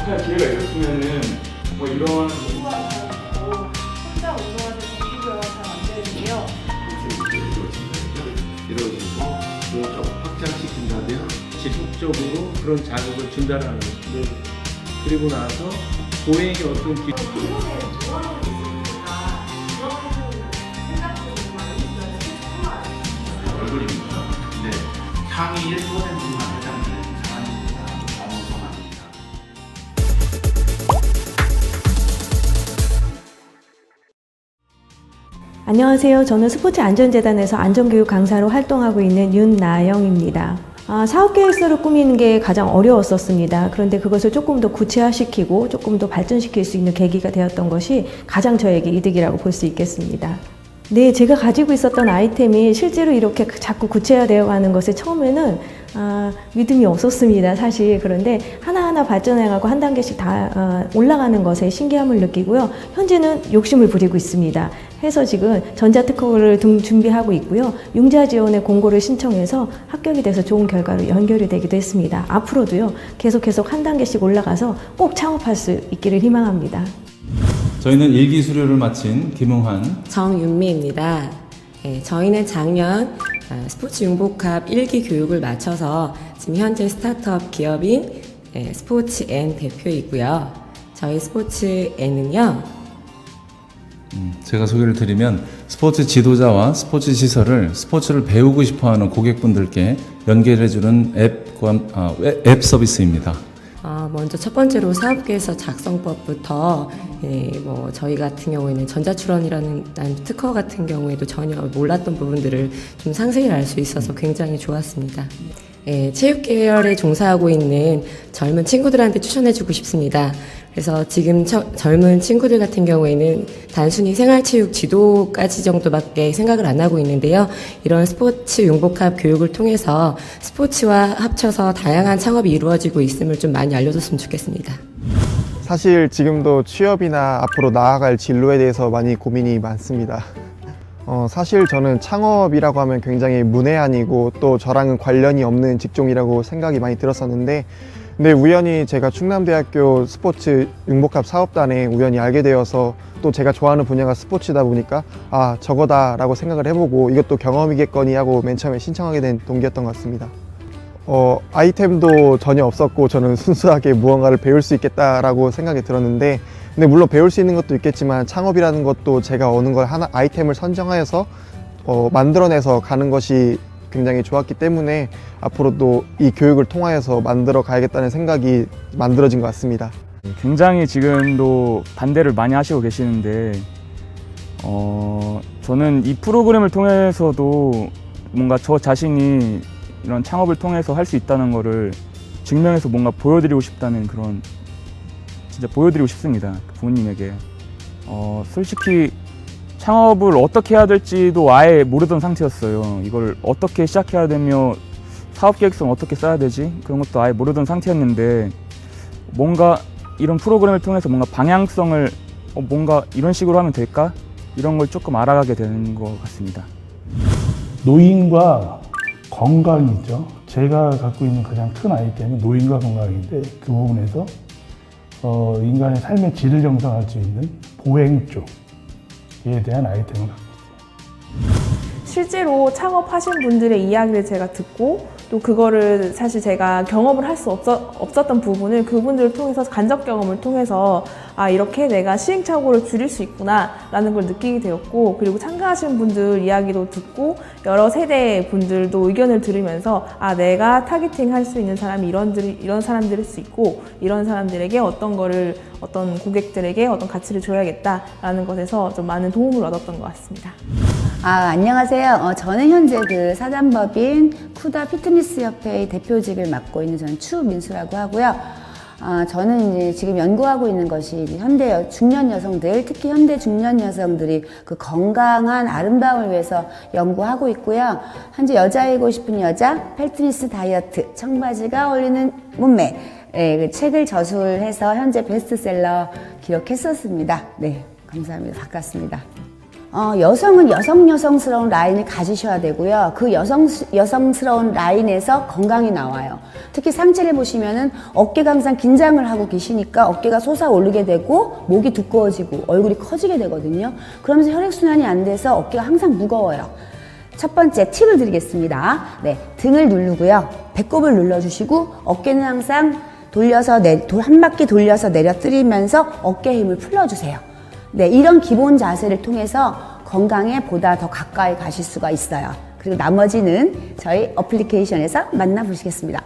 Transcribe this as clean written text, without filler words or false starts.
시간 기회가 있었으면은 뭐 이런 혼자 운동하는 동기부여가 잘 안 되는데요. 이루어지고 좀 확장시킨다면 지속적으로 그런 자극을 준다라는 거예요. 그리고 나서 보행의 어떤 얼굴입니다. 네, 상위 1%만 해당되는 사람입니다. 정우성입니다. 안녕하세요. 저는 스포츠안전재단에서 안전교육 강사로 활동하고 있는 윤나영입니다. 사업계획서를 꾸미는 게 가장 어려웠었습니다. 그런데 그것을 조금 더 구체화시키고 조금 더 발전시킬 수 있는 계기가 되었던 것이 가장 저에게 이득이라고 볼 수 있겠습니다. 네, 제가 가지고 있었던 아이템이 실제로 이렇게 자꾸 구체화되어 가는 것에 처음에는 믿음이 없었습니다, 사실. 그런데 하나하나 발전해가고 한 단계씩 다 올라가는 것에 신기함을 느끼고요. 현재는 욕심을 부리고 있습니다. 해서 지금 전자특허를 준비하고 있고요. 융자 지원의 공고를 신청해서 합격이 돼서 좋은 결과로 연결이 되기도 했습니다. 앞으로도요, 계속 한 단계씩 올라가서 꼭 창업할 수 있기를 희망합니다. 저희는 일기 수료를 마친 김웅환, 정윤미입니다. 저희는 작년 스포츠 융복합 1기 교육을 마쳐서 지금 현재 스타트업 기업인 스포츠N 대표이고요. 저희 스포츠N은요, 제가 소개를 드리면 스포츠 지도자와 스포츠 시설을 스포츠를 배우고 싶어하는 고객분들께 연결해주는 앱 서비스입니다. 먼저 첫 번째로 사업계에서 작성법부터 저희 같은 경우에는 전자출원이라는 특허 같은 경우에도 전혀 몰랐던 부분들을 좀 상세히 알 수 있어서 굉장히 좋았습니다. 체육 계열에 종사하고 있는 젊은 친구들한테 추천해주고 싶습니다. 그래서 지금 젊은 친구들 같은 경우에는 단순히 생활체육 지도까지 정도밖에 생각을 안 하고 있는데요. 이런 스포츠 융복합 교육을 통해서 스포츠와 합쳐서 다양한 창업이 이루어지고 있음을 좀 많이 알려줬으면 좋겠습니다. 사실 지금도 취업이나 앞으로 나아갈 진로에 대해서 많이 고민이 많습니다. 사실 저는 창업이라고 하면 굉장히 문외한이고 또 저랑은 관련이 없는 직종이라고 생각이 많이 들었었는데, 근데 우연히 제가 충남대학교 스포츠 융복합 사업단에 우연히 알게 되어서 또 제가 좋아하는 분야가 스포츠다 보니까 저거다 라고 생각을 해보고 이것도 경험이겠거니 하고 맨 처음에 신청하게 된 동기였던 것 같습니다. 아이템도 전혀 없었고 저는 순수하게 무언가를 배울 수 있겠다라고 생각이 들었는데, 근데 물론 배울 수 있는 것도 있겠지만 창업이라는 것도 제가 어느 걸 하나 아이템을 선정하여서 만들어내서 가는 것이 굉장히 좋았기 때문에 앞으로도 이 교육을 통하여서 만들어 가야겠다는 생각이 만들어진 것 같습니다. 굉장히 지금도 반대를 많이 하시고 계시는데 저는 이 프로그램을 통해서도 뭔가 저 자신이 이런 창업을 통해서 할 수 있다는 거를 증명해서 뭔가 보여드리고 싶다는 그런, 진짜 보여드리고 싶습니다, 부모님에게. 솔직히 창업을 어떻게 해야 될지도 아예 모르던 상태였어요. 이걸 어떻게 시작해야 되며 사업계획서는 어떻게 써야 되지? 그런 것도 아예 모르던 상태였는데, 뭔가 이런 프로그램을 통해서 뭔가 방향성을 뭔가 이런 식으로 하면 될까? 이런 걸 조금 알아가게 되는 것 같습니다. 노인과 건강이죠. 제가 갖고 있는 가장 큰 아이템은 노인과 건강인데, 그 부분에서 인간의 삶의 질을 형성할 수 있는 보행 쪽에 대한 아이템을 갖고 있어요. 실제로 창업하신 분들의 이야기를 제가 듣고 또 그거를 사실 제가 경험을 할 수 없었던 부분을 그분들을 통해서 간접 경험을 통해서 이렇게 내가 시행착오를 줄일 수 있구나 라는 걸 느끼게 되었고, 그리고 참가하신 분들 이야기도 듣고 여러 세대 분들도 의견을 들으면서 내가 타겟팅 할 수 있는 사람이 이런 사람들일 수 있고, 이런 사람들에게 어떤 고객들에게 어떤 가치를 줘야겠다라는 것에서 좀 많은 도움을 얻었던 것 같습니다. 안녕하세요. 저는 현재 사단법인 쿠다 피트니스 협회의 대표직을 맡고 있는 저는 추민수라고 하고요. 저는 이제 지금 연구하고 있는 것이 현대 중년 여성들, 특히 현대 중년 여성들이 그 건강한 아름다움을 위해서 연구하고 있고요. 현재 여자이고 싶은 여자, 펠트니스 다이어트, 청바지가 어울리는 몸매, 그 책을 저술해서 현재 베스트셀러 기록했었습니다. 네, 감사합니다. 반갑습니다. 여성은 여성스러운 라인을 가지셔야 되고요. 그 여성스러운 라인에서 건강이 나와요. 특히 상체를 보시면은 어깨가 항상 긴장을 하고 계시니까 어깨가 솟아오르게 되고 목이 두꺼워지고 얼굴이 커지게 되거든요. 그러면서 혈액순환이 안 돼서 어깨가 항상 무거워요. 첫 번째 팁을 드리겠습니다. 네, 등을 누르고요. 배꼽을 눌러주시고 어깨는 항상 돌려서 한 바퀴 돌려서 내려뜨리면서 어깨 힘을 풀어주세요. 네, 이런 기본 자세를 통해서 건강에 보다 더 가까이 가실 수가 있어요. 그리고 나머지는 저희 어플리케이션에서 만나보시겠습니다.